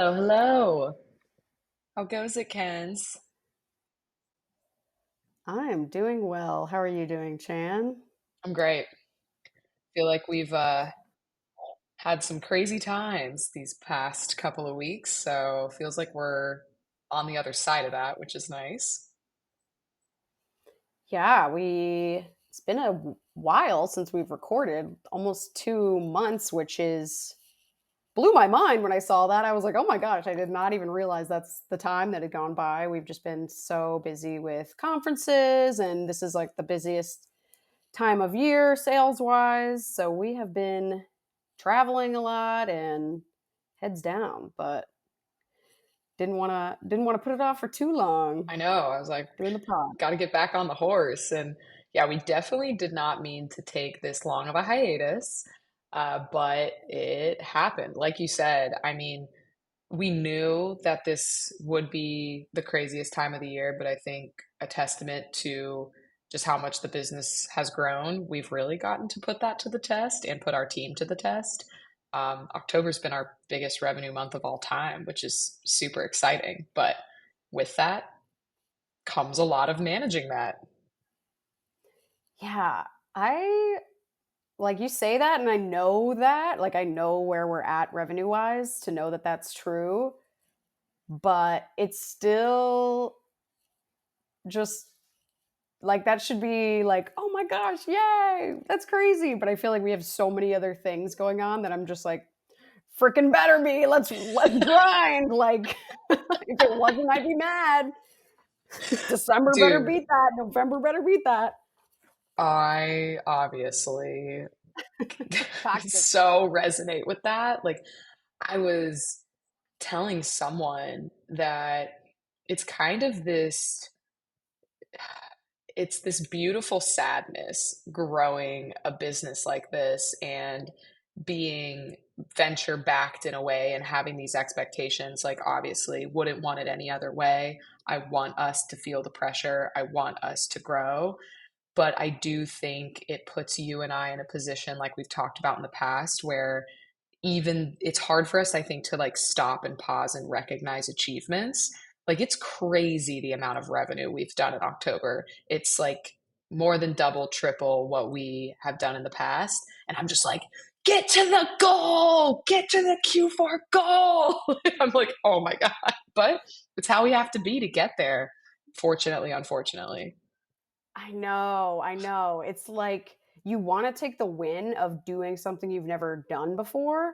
Hello, hello. How goes it, Kenz? I am doing well. How are you doing, Chan? I'm great. Feel like we've had some crazy times these past couple of weeks, so feels like we're on the other side of that, which is nice. Yeah, it's been a while since we've recorded, almost 2 months, which is blew my mind when I saw that. I was like, oh my gosh, I did not even realize that's the time that had gone by. We've just been so busy with conferences, and this is like the busiest time of year sales wise. So we have been traveling a lot and heads down, but didn't want to put it off for too long I know. I was like, doing the pod. got to get back on the horse. And yeah, we definitely did not mean to take this long of a hiatus, but it happened. Like you said, I mean, we knew that this would be the craziest time of the year, but I think a testament to just how much the business has grown, we've really gotten to put that to the test and put our team to the test. October's been our biggest revenue month of all time, which is super exciting. But with that comes a lot of managing that. Yeah, I like you say that, and I know that, like, I know where we're at revenue wise to know that that's true, but it's still just like that should be like, oh my gosh, yay, that's crazy. But I feel like we have so many other things going on that I'm just like, freaking better be. Let's grind. Like, if it wasn't, I'd be mad. December better Dude, beat that. November better beat that. I obviously Toxic. so resonate with that. Like, I was telling someone that it's kind of this it's this beautiful sadness growing a business like this and being venture backed in a way and having these expectations. Like, obviously wouldn't want it any other way. I want us to feel the pressure, I want us to grow, but I do think it puts you and I in a position like we've talked about in the past where even it's hard for us, I think, to like stop and pause and recognize achievements. Like, it's crazy the amount of revenue we've done in October. It's like more than double, triple what we have done in the past. And I'm just like, get to the goal, get to the Q4 goal. I'm like, oh my God. But it's how we have to be to get there. Fortunately, unfortunately. I know, I know. It's like you want to take the win of doing something you've never done before,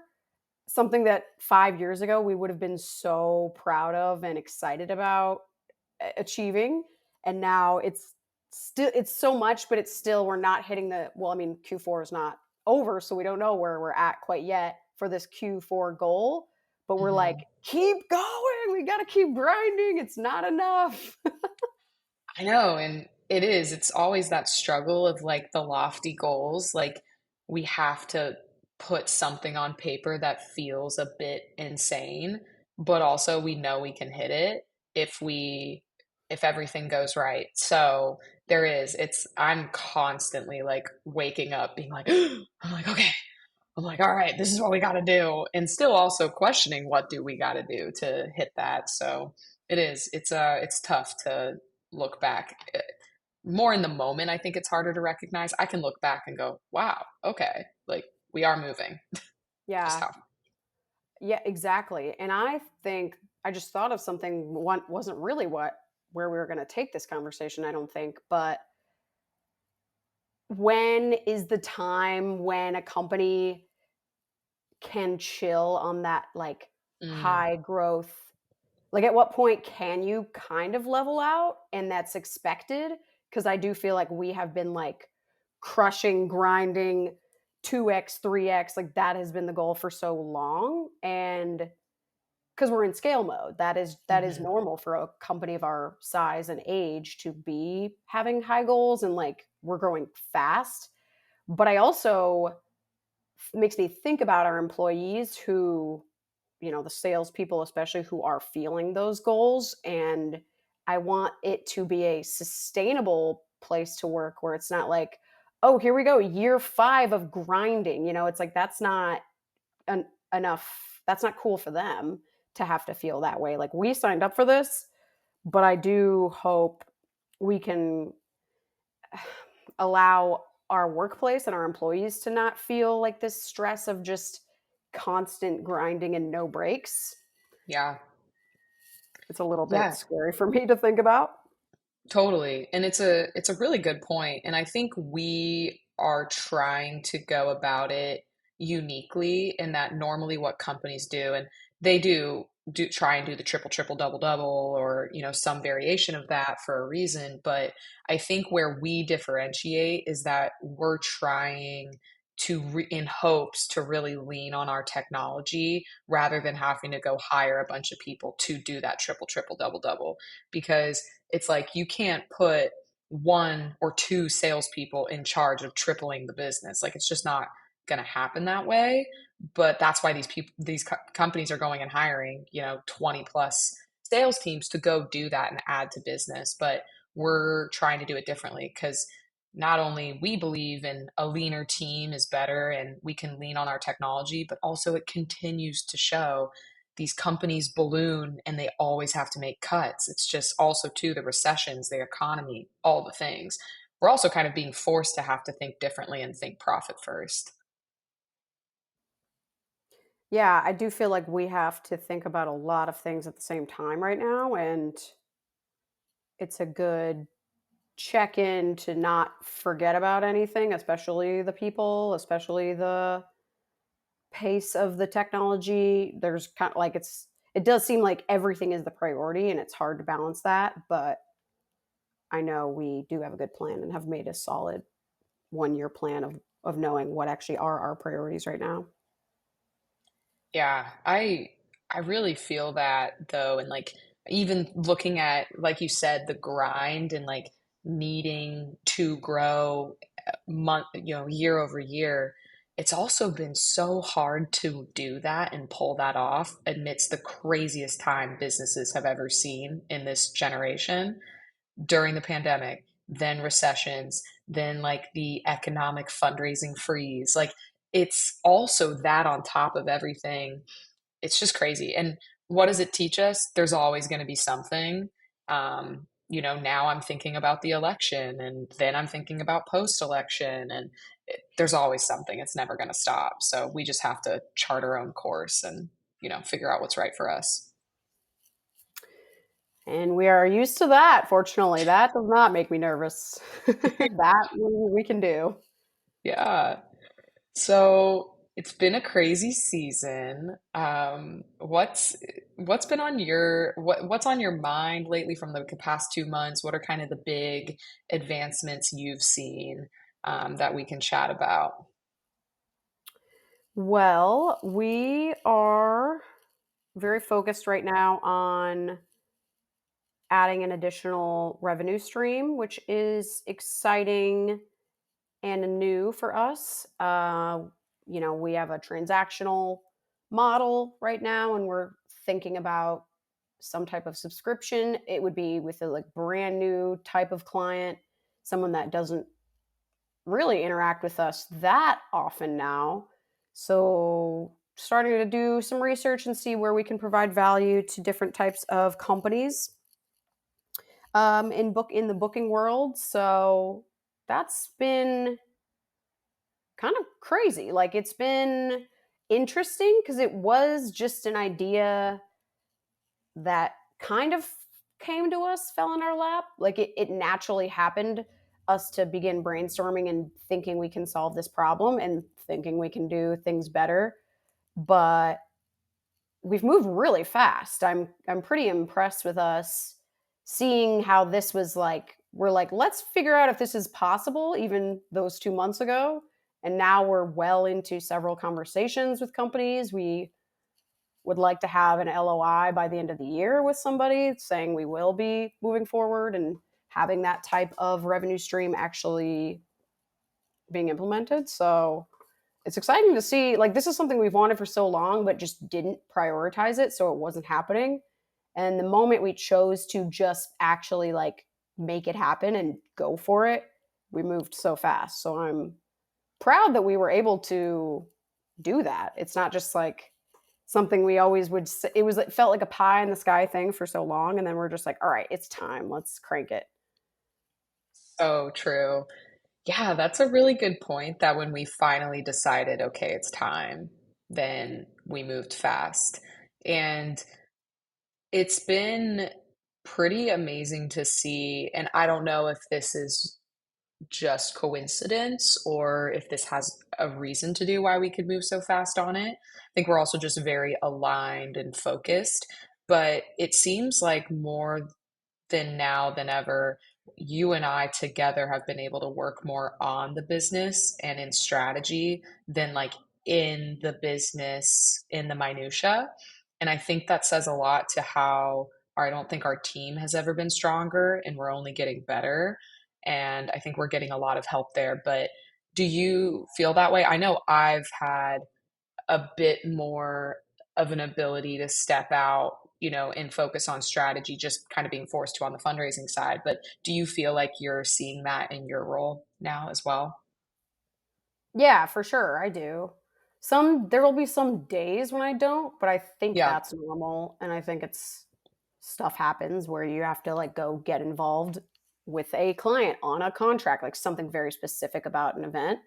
something that 5 years ago we would have been so proud of and excited about achieving. And now it's so much, but it's still, we're not hitting the, well, I mean, Q4 is not over, so we don't know where we're at quite yet for this Q4 goal. But we're like, Mhm. keep going. We got to keep grinding. It's not enough. I know, and it is. It's always that struggle of like the lofty goals. Like, we have to put something on paper that feels a bit insane, but also we know we can hit it if if everything goes right. So there is, I'm constantly like waking up being like, I'm like, okay. I'm like, all right, this is what we got to do. And still also questioning what do we got to do to hit that. So it is, it's tough to look back. More in the moment, I think it's harder to recognize. I can look back and go, wow, okay, like we are moving. Just Yeah. how. Yeah, exactly. And I think I just thought of something, one wasn't really what where we were going to take this conversation, I don't think, but when is the time when a company can chill on that like Mm, high growth? Like, at what point can you kind of level out and that's expected? Because I do feel like we have been like crushing, grinding 2x, 3x, like that has been the goal for so long. And because we're in scale mode, that is mhm. normal for a company of our size and age to be having high goals, and like we're growing fast. But I also makes me think about our employees who, the salespeople especially, who are feeling those goals. And I want it to be a sustainable place to work where it's not like, oh, here we go, year 5 of grinding. It's like that's not enough. That's not cool for them. to have to feel that way. Like we signed up for this, but I do hope we can allow our workplace and our employees to not feel like this stress of just constant grinding and no breaks. Yeah. It's a little bit Yeah. scary for me to think about. Totally. And it's a really good point. And I think we are trying to go about it uniquely in that normally what companies do, and they do try and do the triple double double, or some variation of that for a reason. But I think where we differentiate is that we're trying in hopes to really lean on our technology rather than having to go hire a bunch of people to do that triple double double, because it's like you can't put one or two salespeople in charge of tripling the business. Like it's just not going to happen that way. But that's why companies are going and hiring, 20 plus sales teams to go do that and add to business. But we're trying to do it differently because not only we believe in a leaner team is better and we can lean on our technology, but also it continues to show these companies balloon and they always have to make cuts. It's just also too the recessions, the economy, all the things. We're also kind of being forced to have to think differently and think profit first. Yeah, I do feel like we have to think about a lot of things at the same time right now. And it's a good check in to not forget about anything, especially the people, especially the pace of the technology. There's kind of like it does seem like everything is the priority and it's hard to balance that, but I know we do have a good plan and have made a solid 1 year plan of knowing what actually are our priorities right now. Yeah, I really feel that though, and like even looking at, like you said, the grind and like needing to grow year over year, it's also been so hard to do that and pull that off amidst the craziest time businesses have ever seen in this generation during the pandemic, then recessions, then like the economic fundraising freeze. Like it's also that on top of everything, it's just crazy. And what does it teach us? There's always going to be something. Now I'm thinking about the election, and then I'm thinking about post election, and there's always something. It's never going to stop. So we just have to chart our own course and, figure out what's right for us. And we are used to that, fortunately. That does not make me nervous. That we can do. Yeah. So it's been a crazy season. What's been on what's on your mind lately from the past 2 months? What are kind of the big advancements you've seen that we can chat about? Well, we are very focused right now on adding an additional revenue stream, which is exciting and new for us. We have a transactional model right now, and we're thinking about some type of subscription. It would be with a like brand new type of client, someone that doesn't really interact with us that often now. So starting to do some research and see where we can provide value to different types of companies in the booking world. So that's been kind of crazy. Like it's been interesting because it was just an idea that kind of came to us, fell in our lap. Like it naturally happened us to begin brainstorming and thinking we can solve this problem and thinking we can do things better. But we've moved really fast. I'm pretty impressed with us seeing how this was like we're like let's figure out if this is possible even those 2 months ago, and now we're well into several conversations with companies. We would like to have an LOI by the end of the year with somebody saying we will be moving forward and having that type of revenue stream actually being implemented. So it's exciting to see. Like this is something we've wanted for so long but just didn't prioritize it, so it wasn't happening. And the moment we chose to just actually like make it happen and go for it, we moved so fast. So I'm proud that we were able to do that. It's not just like something we always would it felt like a pie in the sky thing for so long, and then we're just like, all right, it's time, let's crank it. So true. Yeah, that's a really good point that when we finally decided, okay, it's time, then we moved fast. And it's been pretty amazing to see. And I don't know if this is just coincidence or if this has a reason to do why we could move so fast on it. I think we're also just very aligned and focused. But it seems like more than now than ever, you and I together have been able to work more on the business and in strategy than like in the business in the minutia. And I think that says a lot to how I don't think our team has ever been stronger and we're only getting better. And I think we're getting a lot of help there. But do you feel that way? I know I've had a bit more of an ability to step out, and focus on strategy, just kind of being forced to on the fundraising side. But do you feel like you're seeing that in your role now as well? Yeah, for sure, I do. There will be some days when I don't, but I think Yeah. that's normal, and I think it's stuff happens where you have to, like, go get involved with a client on a contract, like, something very specific about an event.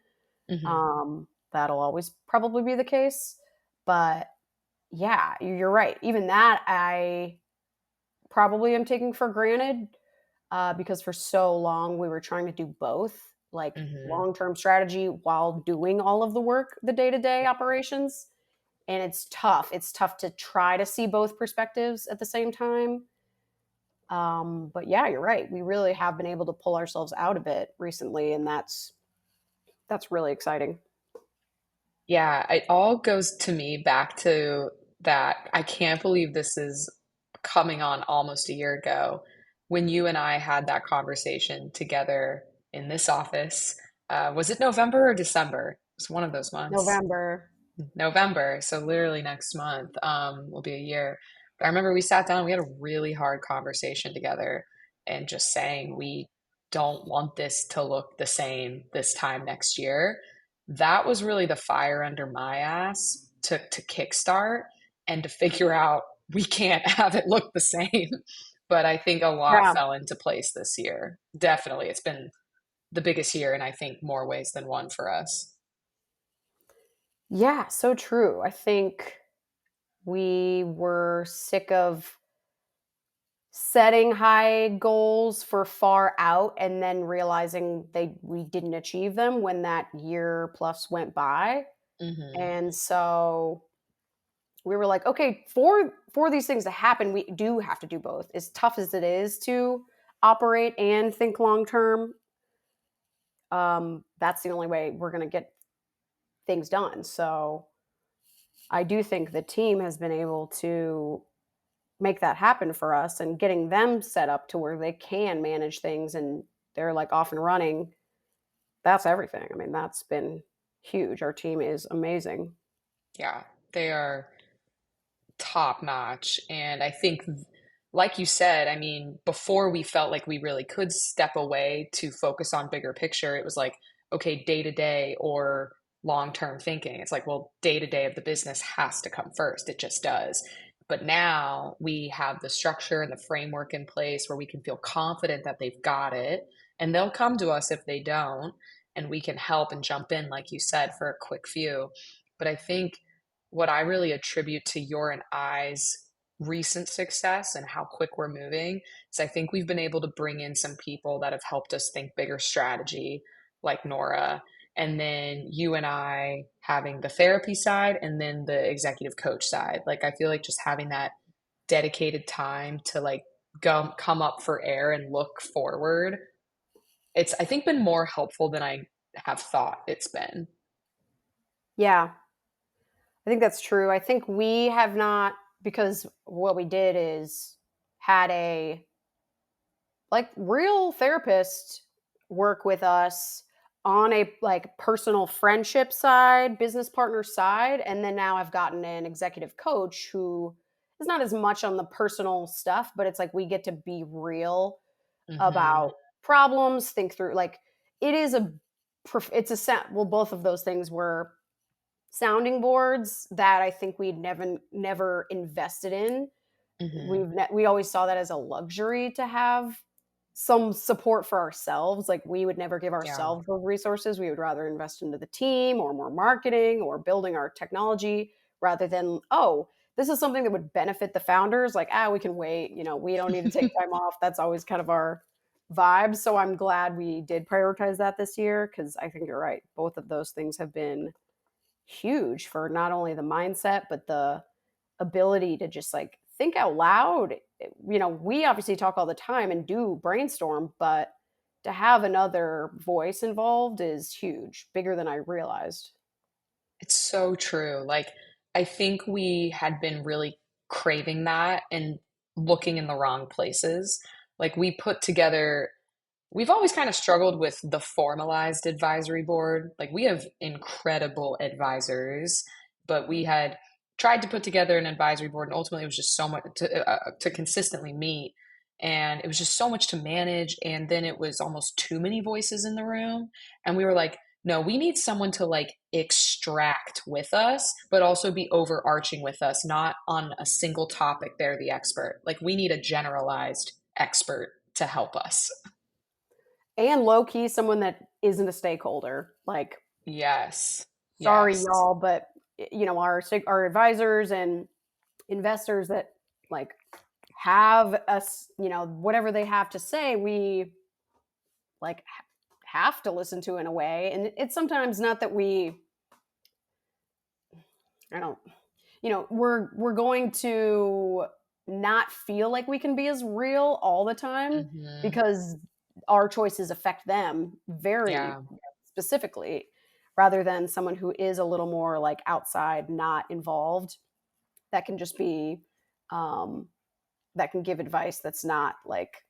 Hmm. That'll always probably be the case, but yeah, you're right. Even that, I probably am taking for granted, because for so long we were trying to do both, like Hmm. long term strategy while doing all of the work, the day to day operations. And it's tough. It's tough to try to see both perspectives at the same time. But yeah, you're right. We really have been able to pull ourselves out a bit recently, and that's really exciting. Yeah, it all goes to me back to that. I can't believe this is coming on almost a year ago when you and I had that conversation together in this office. Was it November or December? It was one of those months. November. November, so literally next month, will be a year. But I remember we sat down, we had a really hard conversation together and just saying we don't want this to look the same this time next year. That was really the fire under my ass to kickstart and to figure out we can't have it look the same. But I think a lot Yeah. fell into place this year. Definitely. It's been the biggest year, and I think more ways than one for us. Yeah, so true. I think we were sick of setting high goals for far out and then realizing we didn't achieve them when that year plus went by. Hmm. And so we were like, okay, for these things to happen, we do have to do both. As tough as it is to operate and think long term, that's the only way we're going to get things done. So I do think the team has been able to make that happen for us, and getting them set up to where they can manage things and they're like off and running. That's everything. I mean, that's been huge. Our team is amazing. Yeah, they are top notch. And I think, like you said, I mean, before we felt like we really could step away to focus on bigger picture, it was like, okay, day to day or long term thinking. It's like, well, day to day of the business has to come first. It just does. But now we have the structure and the framework in place where we can feel confident that they've got it. And they'll come to us if they don't. And we can help and jump in, like you said, for a quick few. But I think what I really attribute to your and I's recent success and how quick we're moving is I think we've been able to bring in some people that have helped us think bigger strategy, like Nora, and then you and I having the therapy side and then the executive coach side. Like I feel like just having that dedicated time to like go come up for air and look forward. It's I think been more helpful than I have thought it's been. Yeah, I think that's true. I think we have not, because what we did is had a like real therapist work with us on a like personal friendship side, business partner side, and then now I've gotten an executive coach who is not as much on the personal stuff, but it's like we get to be real Hmm. about problems, think through like it is a well both of those things were sounding boards that I think we'd never invested in. Hmm. We always saw that as a luxury to have some support for ourselves. Like we would never give Yeah. ourselves those resources. We would rather invest into the team or more marketing or building our technology rather than, oh, this is something that would benefit the founders. Like, we can wait. We don't need to take time off. That's always kind of our vibe. So I'm glad we did prioritize that this year because I think you're right. Both of those things have been huge for not only the mindset, but the ability to just like think out loud. We obviously talk all the time and do brainstorm, but to have another voice involved is huge, bigger than I realized. It's so true. Like, I think we had been really craving that and looking in the wrong places. Like, we've always kind of struggled with the formalized advisory board. Like, we have incredible advisors, but we had tried to put together an advisory board, and ultimately it was just so much to consistently meet. And it was just so much to manage. And then it was almost too many voices in the room. And we were like, no, we need someone to like extract with us, but also be overarching with us, not on a single topic. They're the expert. Like, we need a generalized expert to help us. And low key, someone that isn't a stakeholder. Like, Yes. sorry, Yes. y'all, but our advisors and investors that like have us, whatever they have to say, we like have to listen to in a way. And it's sometimes not that I don't, we're going to not feel like we can be as real all the time Hmm. because our choices affect them very Yeah. specifically rather than someone who is a little more like outside, not involved, that can just be, um, that can give advice that's not like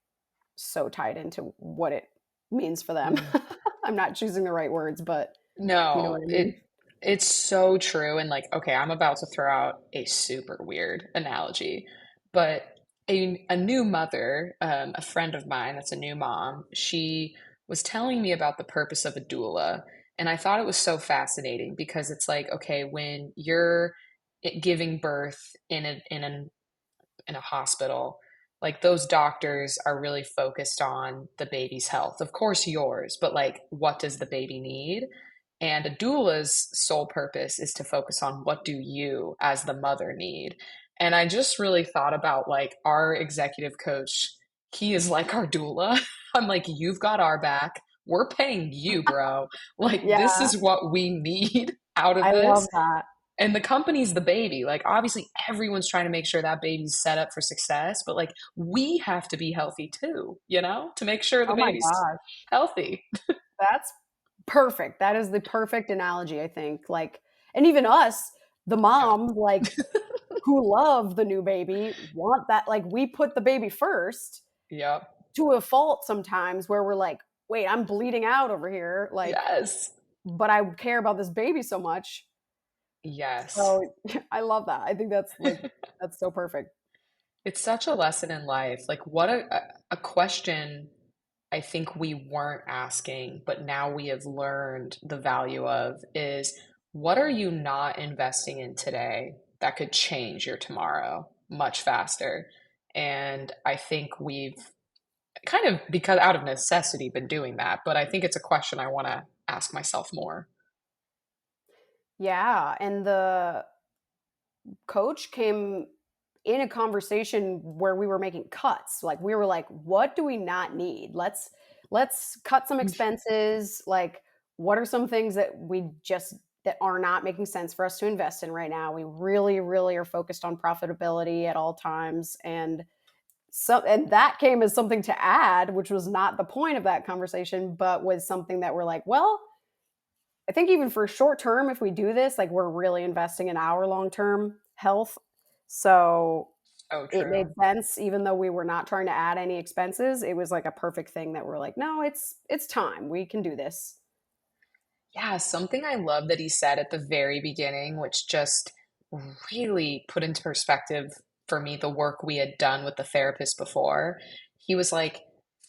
so tied into what it means for them. Mm. I'm not choosing the right words, but you know No, what I mean? it's so true. And like, okay, I'm about to throw out a super weird analogy, but a new mother, a friend of mine that's a new mom, she was telling me about the purpose of a doula. And I thought it was so fascinating because it's like, okay, when you're giving birth in a hospital, like those doctors are really focused on the baby's health. Of course, yours, but like, what does the baby need? And a doula's sole purpose is to focus on what do you as the mother need. And I just really thought about like our executive coach, he is like our doula. I'm like, you've got our back. We're paying you, bro. Like, this Yeah, is what we need out of I love this. that. And the company's the baby. Like, obviously, everyone's trying to make sure that baby's set up for success, but like, we have to be healthy too, to make sure the Oh my baby's gosh. healthy. That's perfect. That is the perfect analogy, I think. Like, and even us, the Yeah. moms, like, who love the new baby, want that. Like, we put the baby first Yep. to a fault sometimes where we're like, wait, I'm bleeding out over here. Like, Yes. but I care about this baby so much. Yes. So I love that. I think that's so perfect. It's such a lesson in life. Like, what a question I think we weren't asking, but now we have learned the value of is what are you not investing in today that could change your tomorrow much faster? And I think we've kind of, because out of necessity, been doing that. But I think it's a question I want to ask myself more. Yeah. And the coach came in a conversation where we were making cuts. Like we were like, what do we not need? Let's cut some expenses. Like what are some things that are not making sense for us to invest in right now? We really, really are focused on profitability at all times. And that came as something to add, which was not the point of that conversation, but was something that we're like, well, I think even for short term, if we do this, like we're really investing in our long term health. So Oh, it made true. sense, even though we were not trying to add any expenses. It was like a perfect thing that we're like, no, it's time. We can do this. Yeah, something I love that he said at the very beginning, which just really put into perspective for me the work we had done with the therapist before. He was like,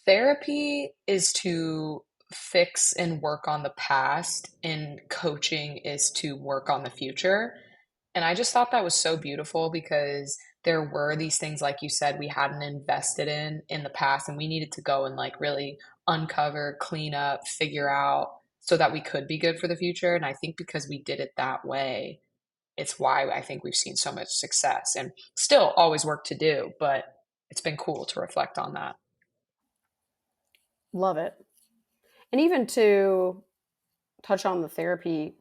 therapy is to fix and work on the past, and coaching is to work on the future. And I just thought that was so beautiful because there were these things, like you said, we hadn't invested in the past, and we needed to go and like really uncover, clean up, figure out so that we could be good for the future. And I think because we did it that way, it's why I think we've seen so much success and still always work to do, but it's been cool to reflect on that. Love it. And even to touch on the therapy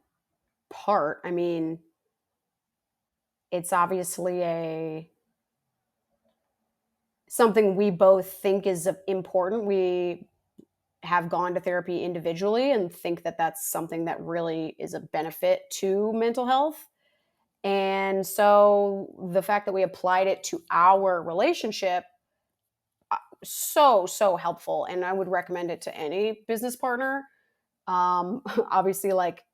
part, I mean, it's obviously a something we both think is important. We have gone to therapy individually and think that that's something that really is a benefit to mental health. And so the fact that we applied it to our relationship, so helpful, and I would recommend it to any business partner. Obviously, like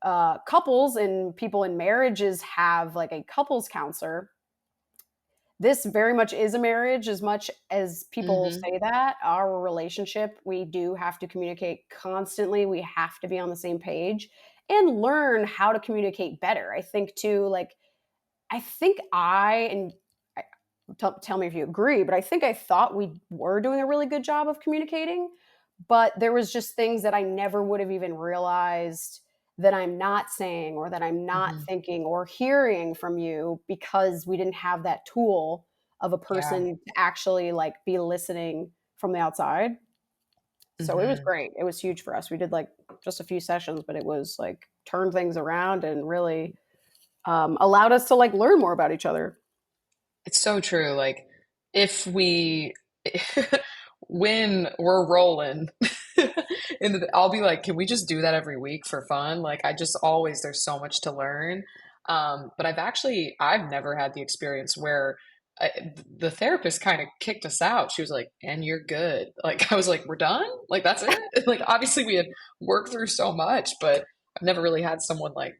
couples and people in marriages have like a couples counselor. This very much is a marriage. As much as people Hmm. say that, our relationship, we do have to communicate constantly. We have to be on the same page and learn how to communicate better. I think too, like, I think and I, tell me if you agree, but I think I thought we were doing a really good job of communicating, but there was just things that I never would have even realized that I'm not saying or that I'm not Hmm. thinking or hearing from you because we didn't have that tool of a Yeah. person to actually like be listening from the outside. So it was Hmm. great. It was huge for us. We did like just a few sessions, but it was like turned things around and really allowed us to like learn more about each other. It's so true. Like, if we, when we're rolling, I'll be like, can we just do that every week for fun? Like, I just always, there's so much to learn. But I've never had the experience where the therapist kind of kicked us out. She was like, and you're good. Like, I was like, we're done? Like, that's it? Like, obviously, we had worked through so much, but I've never really had someone like,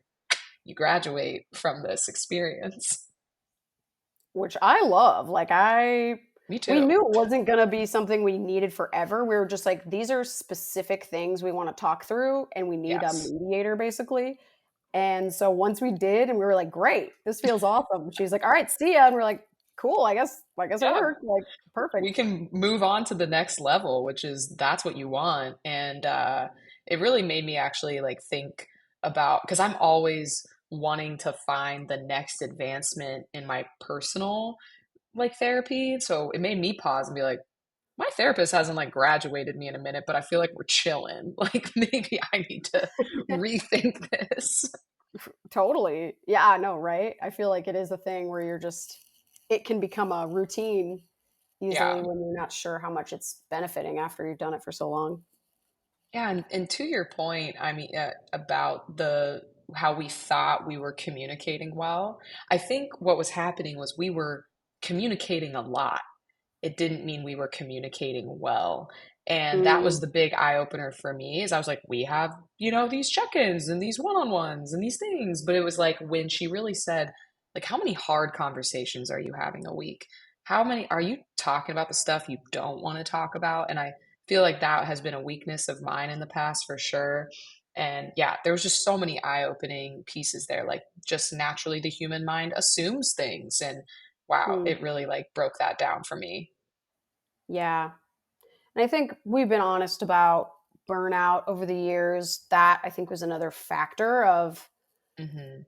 you graduate from this experience. Which I love. Me We too. knew it wasn't going to be something we needed forever. We were just like, these are specific things we want to talk through, and we need a Yes. mediator, basically. And so once we did, and we were like, great, this feels awesome. She's like, all right, see ya. And we're like, cool. I guess it Yeah, worked. Like, we perfect. can move on to the next level, which is that's what you want. And it really made me actually like think about because I'm always wanting to find the next advancement in my personal like therapy. So it made me pause and be like, my therapist hasn't like graduated me in a minute, but I feel like we're chilling. Like maybe I need to rethink this. Totally. Yeah, I know, right? I feel like it is a thing where it can become a routine easily Yeah. when you're not sure how much it's benefiting after you've done it for so long. Yeah, and to your point, I mean, about the how we thought we were communicating well, I think what was happening was we were communicating a lot. It didn't mean we were communicating well. And that was Mm, the big eye opener for me is I was like, we have, these check-ins and these one-on-ones and these things. But it was like when she really said, like, how many hard conversations are you having a week? How many are you talking about the stuff you don't want to talk about? And I feel like that has been a weakness of mine in the past for sure. And yeah, there was just so many eye-opening pieces there. Like just naturally the human mind assumes things. And wow, mm, it really like broke that down for me. yeah. And I think we've been honest about burnout over the years. That I think was another factor of Hmm.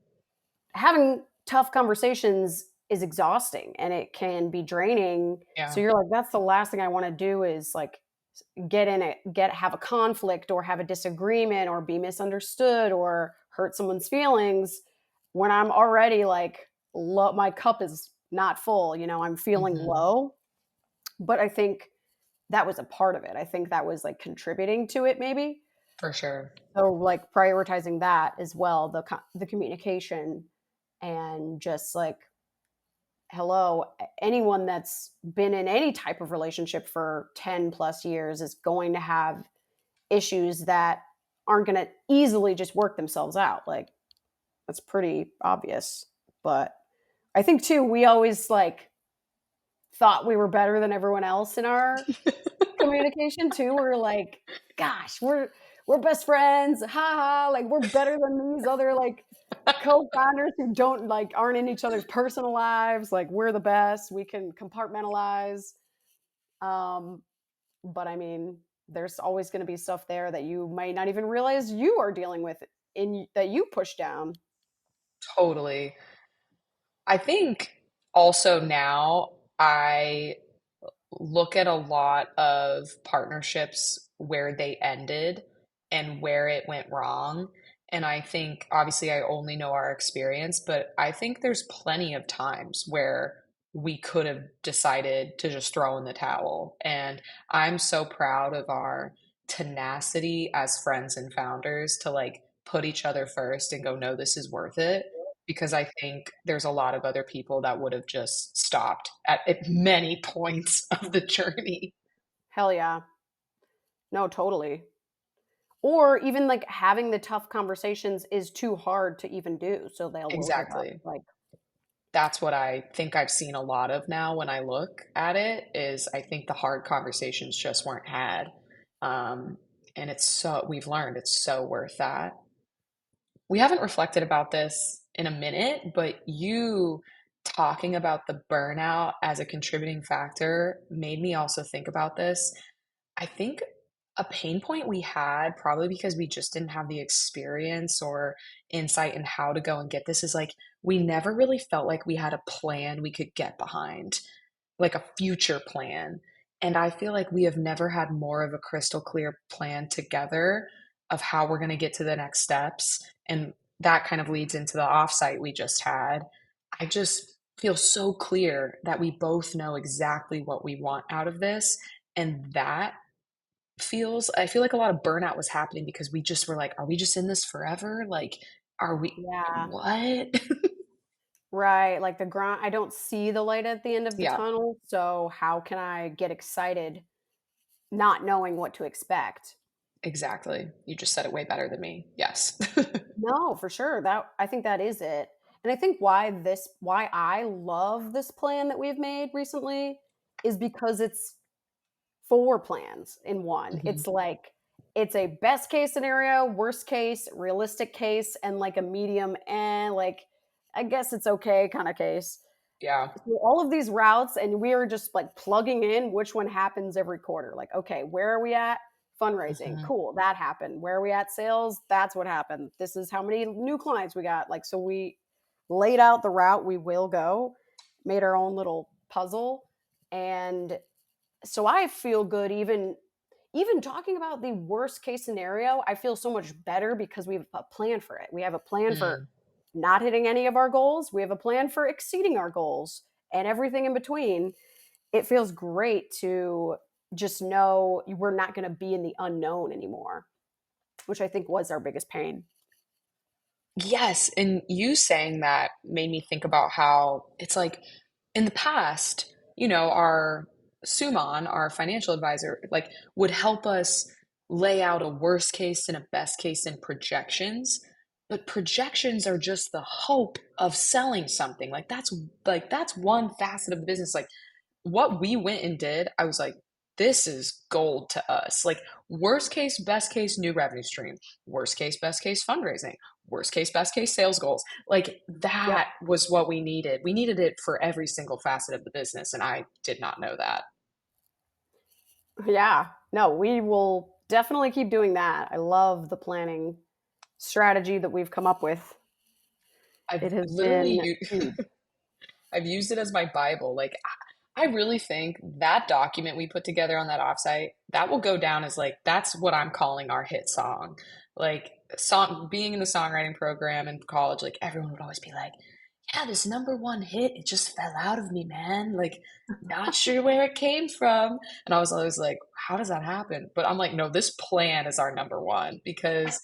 having tough conversations is exhausting and it can be draining. So Yeah. you're like, that's the last thing I want to do is like have a conflict or have a disagreement or be misunderstood or hurt someone's feelings when I'm already like my cup is not full, I'm feeling Hmm. low. But I think that was a part of it. I think that was like contributing to it maybe. For sure. So like prioritizing that as well, the communication and just like hello, anyone that's been in any type of relationship for 10 plus years is going to have issues that aren't going to easily just work themselves out. Like that's pretty obvious. But I think too, we always like thought we were better than everyone else in our communication too. We're like, gosh, we're best friends. Ha ha. Like we're better than these other like co-founders who don't like aren't in each other's personal lives. Like we're the best. We can compartmentalize. Um, but I mean, there's always going to be stuff there that you might not even realize you are dealing with in that you push down. Totally. I think also now I look at a lot of partnerships where they ended and where it went wrong. And I think, obviously, I only know our experience, but I think there's plenty of times where we could have decided to just throw in the towel. And I'm so proud of our tenacity as friends and founders to like put each other first and go, no, this is worth it, because I think there's a lot of other people that would have just stopped at many points of the journey. Hell yeah. No, totally. Or even like having the tough conversations is too hard to even do. So they will give up. Exactly. Like, That's what I think I've seen a lot of now when I look at it is I think the hard conversations just weren't had. Um, and it's so, we've learned it's so worth that. We haven't reflected about this in a minute, but you talking about the burnout as a contributing factor made me also think about this. I think a pain point we had, probably because we just didn't have the experience or insight in how to go and get this, is like we never really felt like we had a plan we could get behind, like a future plan. And I feel like we have never had more of a crystal clear plan together of how we're going to get to the next steps. And that kind of leads into the offsite we just had. I just feel so clear that we both know exactly what we want out of this. And that I feel like a lot of burnout was happening because we just were like, are we just in this forever? Like, are we, yeah, what? right. Like the grind, I don't see the light at the end of the Yeah, tunnel. So how can I get excited not knowing what to expect? exactly. You just said it way better than me. Yes. No, for sure. That I think that is it. And I think why I love this plan that we've made recently is because it's 4 plans in one. Mhm. It's like it's a best case scenario, worst case, realistic case, and like a medium and like I guess it's okay kind of case. Yeah. So all of these routes, and we are just like plugging in which one happens every quarter. Like, okay, where are we at? Fundraising. Mhm. Cool. That happened. Where are we at? Sales. That's what happened. This is how many new clients we got. Like, so we laid out the route we will go, made our own little puzzle. And so I feel good even talking about the worst case scenario, I feel so much better because we have a plan for it. We have a plan for Mm. not hitting any of our goals. We have a plan for exceeding our goals and everything in between. It feels great to just know we're not going to be in the unknown anymore, which I think was our biggest pain. Yes, and you saying that made me think about how it's like in the past, our Suman, our financial advisor, like would help us lay out a worst case and a best case and projections. But projections are just the hope of selling something. Like that's one facet of the business. Like what we went and did, I was like, this is gold to us. Like, worst case, best case, new revenue stream. Worst case, best case, fundraising. Worst case, best case, sales goals. Like, Yep. that was what we needed. We needed it for every single facet of the business. And I did not know that. Yeah. No, we will definitely keep doing that. I love the planning strategy that we've come up with. I've It has literally been u- huge. I've used it as my Bible. Like, I really think that document we put together on that offsite, that will go down as like, that's what I'm calling our hit song. Like, song being in the songwriting program in college, like, everyone would always be like, yeah, this number one hit, it just fell out of me, man. Like, not sure where it came from. And I was always like, how does that happen? But I'm like, no, this plan is our number one because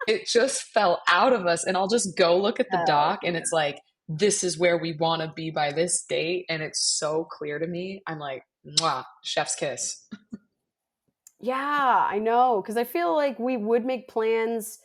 it just fell out of us. And I'll just go look at the Hell doc and yeah. it's like, this is where we want to be by this date. And it's so clear to me. I'm like, mwah, chef's kiss. Yeah, I know. Because I feel like we would make plans,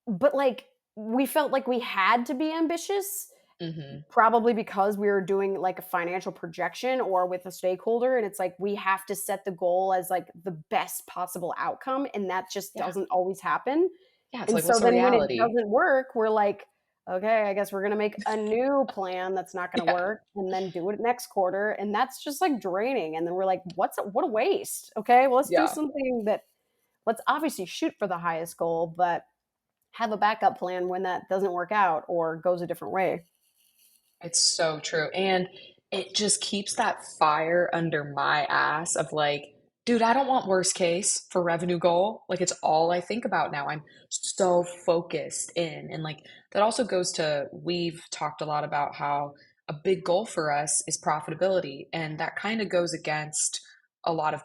but like we felt like we had to be ambitious. Hmm. Probably because we were doing like a financial projection or with a stakeholder, and it's like we have to set the goal as like the best possible outcome, and that just Yeah. doesn't always happen. Yeah. It's And like, so what's the then when it reality? doesn't work, we're like, okay, I guess we're going to make a new plan that's not going to Yeah. work and then do it next quarter. And that's just like draining. And then we're like, what a waste. Okay, well, let's do Yeah. something that, let's obviously shoot for the highest goal, but have a backup plan when that doesn't work out or goes a different way. It's so true. And it just keeps that fire under my ass of like, dude, I don't want worst case for revenue goal. Like it's all I think about now. I'm so focused in. And like that also goes to we've talked a lot about how a big goal for us is profitability. And that kind of goes against a lot of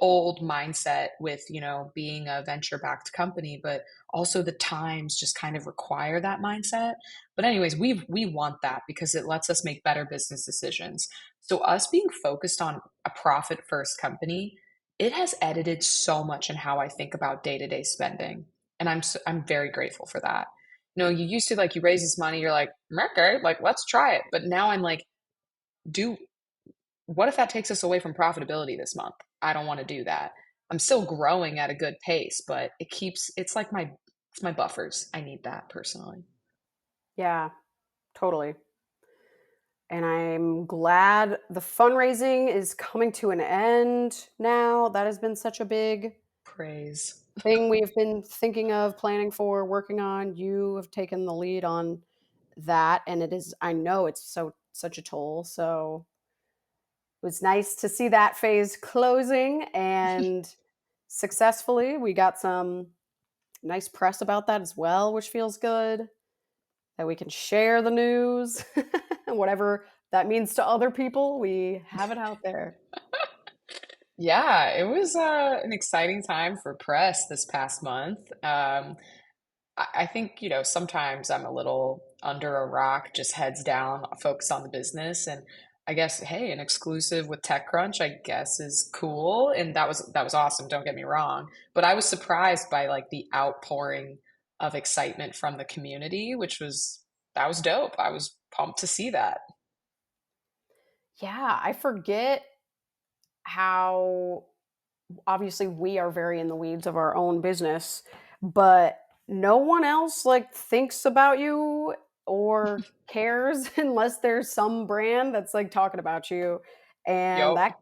old mindset with, being a venture backed company, but also the times just kind of require that mindset. But anyways, we want that because it lets us make better business decisions. So us being focused on a profit first company, it has edited so much in how I think about day-to-day spending. And I'm very grateful for that. You used to like you raise this money, you're like, okay, like let's try it. But now I'm like, do what if that takes us away from profitability this month? I don't want to do that. I'm still growing at a good pace, but it's like my buffers. I need that personally. Yeah, totally. And I'm glad the fundraising is coming to an end now. That has been such a big Praise. thing we've been thinking of, planning for, working on. You have taken the lead on that, and it is, I know it's such a toll. So it was nice to see that phase closing and successfully. We got some nice press about that as well, which feels good. That we can share the news, whatever that means to other people. We have it out there. Yeah, it was an exciting time for press this past month. I think, sometimes I'm a little under a rock, just heads down, focus on the business. And I guess, hey, an exclusive with TechCrunch, I guess, is cool. And that was awesome, don't get me wrong. But I was surprised by like the outpouring of excitement from the community, that was dope. I was pumped to see that. Yeah, I forget how obviously we are very in the weeds of our own business, but no one else like thinks about you or cares unless there's some brand that's like talking about you. And Yup.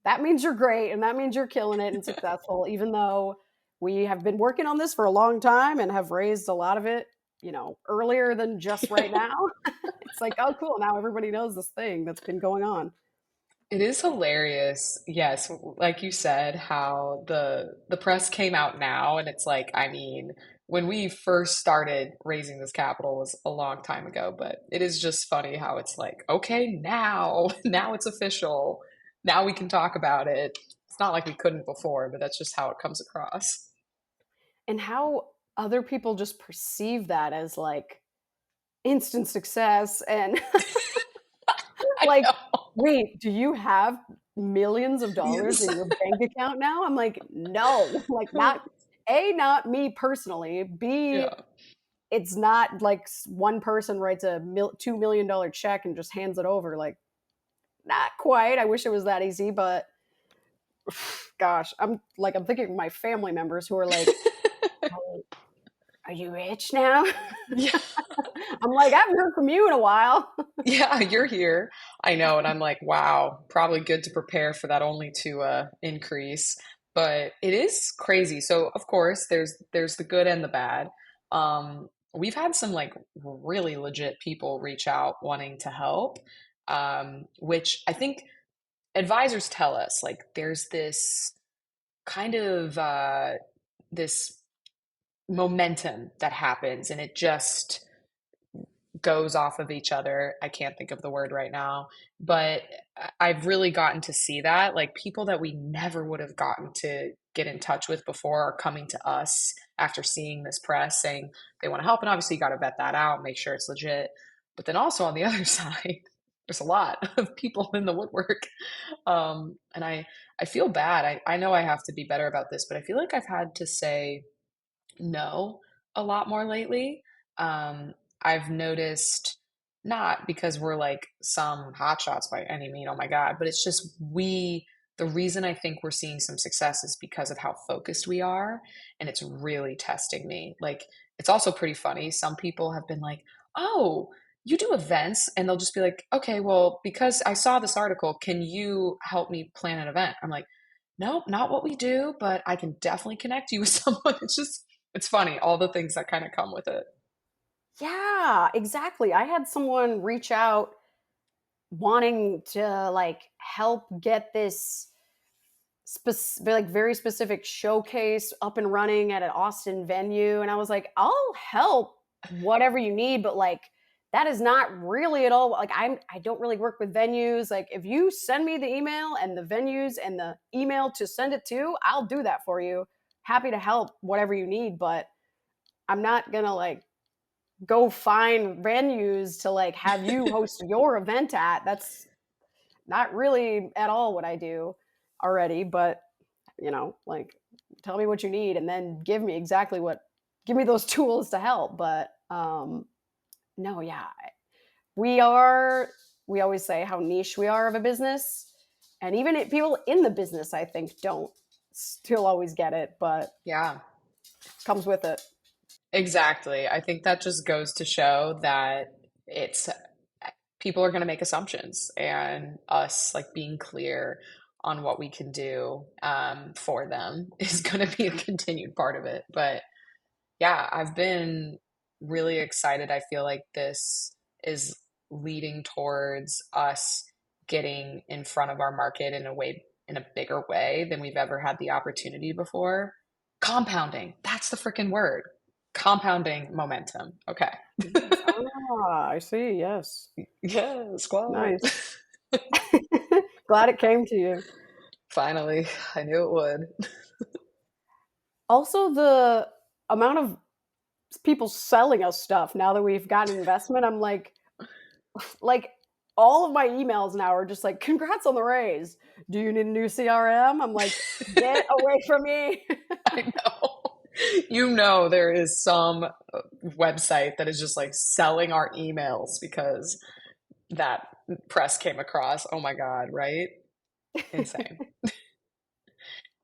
that means you're great and that means you're killing it and successful, even though we have been working on this for a long time and have raised a lot of it, earlier than just right now. It's like, oh, cool. Now everybody knows this thing that's been going on. It is hilarious. Yes, like you said, how the press came out now, and it's like, I mean, when we first started raising this capital was a long time ago, but it is just funny how it's like, okay, now, now it's official. Now we can talk about it. It's not like we couldn't before, but that's just how it comes across. And how other people just perceive that as like instant success and I like, know. wait, do you have millions of dollars Yes. in your bank account now? I'm like, no, like not A, not me personally. B, Yeah. it's not like one person writes a $2 million check and just hands it over. Like, not quite. I wish it was that easy, but gosh, I'm thinking of my family members who are like, "Oh, are you rich now?" Yeah. I'm like, I haven't heard from you in a while. Yeah, you're here. I know, and I'm like, wow, probably good to prepare for that only to increase. But it is crazy. So of course, there's the good and the bad. We've had some like really legit people reach out wanting to help, which I think advisors tell us like there's this kind of this momentum that happens, and it just goes off of each other. I can't think of the word right now, but I've really gotten to see that. Like people that we never would have gotten to get in touch with before are coming to us after seeing this press saying they want to help. And obviously, you got to vet that out, make sure it's legit. But then also on the other side, there's a lot of people in the woodwork. And I feel bad. I know I have to be better about this, but I feel like I've had to say no a lot more lately. Um, I've noticed. not because we're like some hotshots by any mean, oh my God, but it's just the reason I think we're seeing some success is because of how focused we are. And it's really testing me. Like, it's also pretty funny. Some people have been like, oh, you do events. And they'll just be like, okay, well, because I saw this article, can you help me plan an event? I'm like, nope, not what we do, but I can definitely connect you with someone. It's funny, all the things that kind of come with it. Yeah, exactly. I had someone reach out wanting to like help get this like very specific showcase up and running at an Austin venue, and I was like, I'll help whatever you need, but like that is not really at all like I don't really work with venues. Like if you send me the email and the venues and the email to send it to, I'll do that for you. Happy to help whatever you need, but I'm not gonna like go find venues to like have you host your event at. That's not really at all what I do already, but like tell me what you need and then give me those tools to help. But no, yeah, we are, we always say how niche we are of a business. And even people in the business, I think, don't still always get it, but Yeah. comes with it. Exactly. I think that just goes to show that it's people are going to make assumptions, and us like being clear on what we can do for them is going to be a continued part of it. But yeah, I've been really excited. I feel like this is leading towards us getting in front of our market in a way, in a bigger way than we've ever had the opportunity before. Compounding, that's the freaking word. Compounding momentum. Okay. Yes. Ah, I see. Yes. Yeah, squad. Nice. Glad it came to you. Finally, I knew it would. Also, the amount of people selling us stuff now that we've gotten investment, I'm like all of my emails now are just like, congrats on the raise. Do you need a new CRM? I'm like, get away from me. I know. You know, there is some website that is just like selling our emails because that press came across. Oh my God, right? Insane.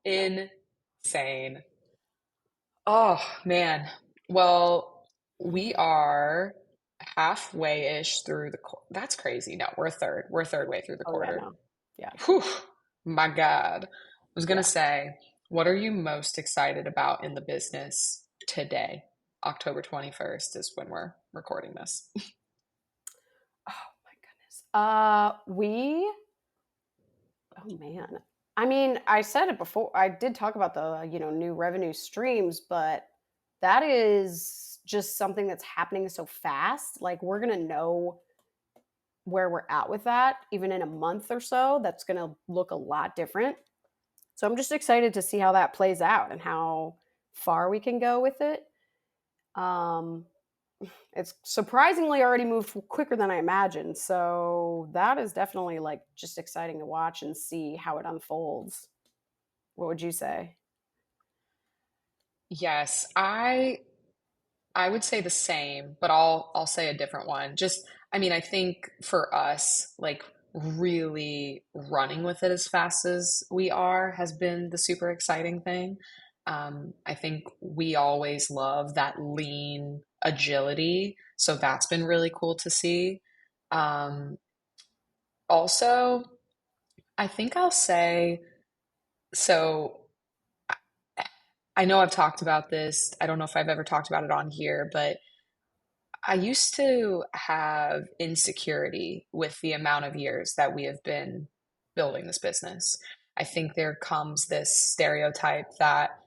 Insane. Oh man. Well, we are halfway-ish through that's crazy. No, we're a third. We're a third way through the Oh yeah, quarter. no. Yeah. Whew, my God. I was gonna Yeah. say, what are you most excited about in the business today? October 21st is when we're recording this. Oh my goodness. We oh man. I mean, I said it before. I did talk about the, new revenue streams, but that is just something that's happening so fast. Like we're going to know where we're at with that even in a month or so. That's going to look a lot different. So I'm just excited to see how that plays out and how far we can go with it. Um, it's surprisingly already moved quicker than I imagined. So that is definitely like just exciting to watch and see how it unfolds. What would you say? Yes, I would say the same, but I'll say a different one. Just, I mean, I think for us, like really running with it as fast as we are has been the super exciting thing. I think we always love that lean agility, so that's been really cool to see. Um, Also, I think I'll say so. I know I've talked about this. I don't know if I've ever talked about it on here, but I used to have insecurity with the amount of years that we have been building this business. I think there comes this stereotype that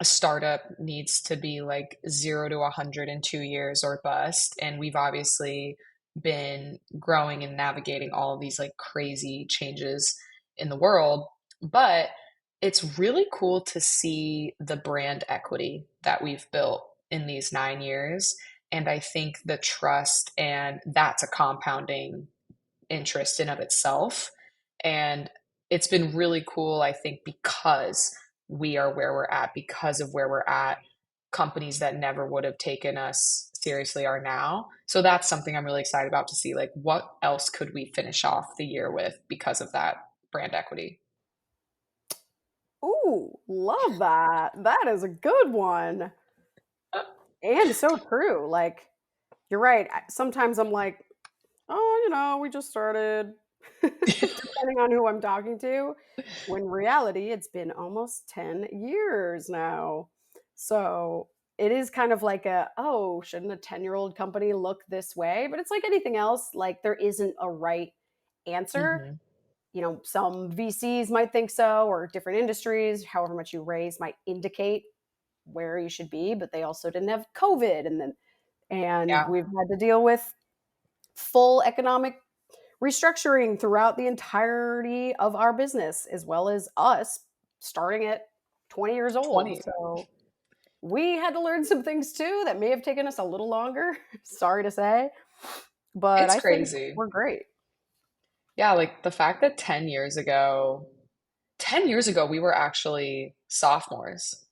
a startup needs to be like 0 to 100 in 2 years or bust. And we've obviously been growing and navigating all of these like crazy changes in the world. But it's really cool to see the brand equity that we've built in these 9 years. And I think the trust, and that's a compounding interest in of itself. And it's been really cool, I think, because we are where we're at, because of where we're at, companies that never would have taken us seriously are now. So that's something I'm really excited about to see, like what else could we finish off the year with because of that brand equity. Ooh, love that. That is a good one. And so true. Like, you're right. Sometimes I'm like, oh, we just started, depending on who I'm talking to. When reality, it's been almost 10 years now. So it is kind of like oh, shouldn't a 10-year-old company look this way? But it's like anything else, like there isn't a right answer. Hmm. Some VCs might think so, or different industries, however much you raise might indicate where you should be, but they also didn't have COVID. And Yeah, we've had to deal with full economic restructuring throughout the entirety of our business, as well as us starting at 20 years old. 20. So we had to learn some things too that may have taken us a little longer. Sorry to say, but It's I think crazy. we're great. Yeah, like the fact that 10 years ago, we were actually sophomores.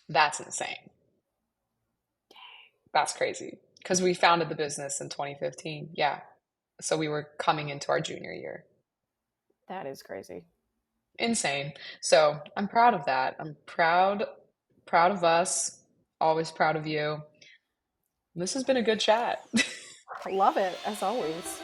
That's insane. That's crazy. Because we founded the business in 2015. Yeah. So we were coming into our junior year. That is crazy. Insane. So I'm proud of that. I'm proud of us. Always proud of you. This has been a good chat. Love it as always.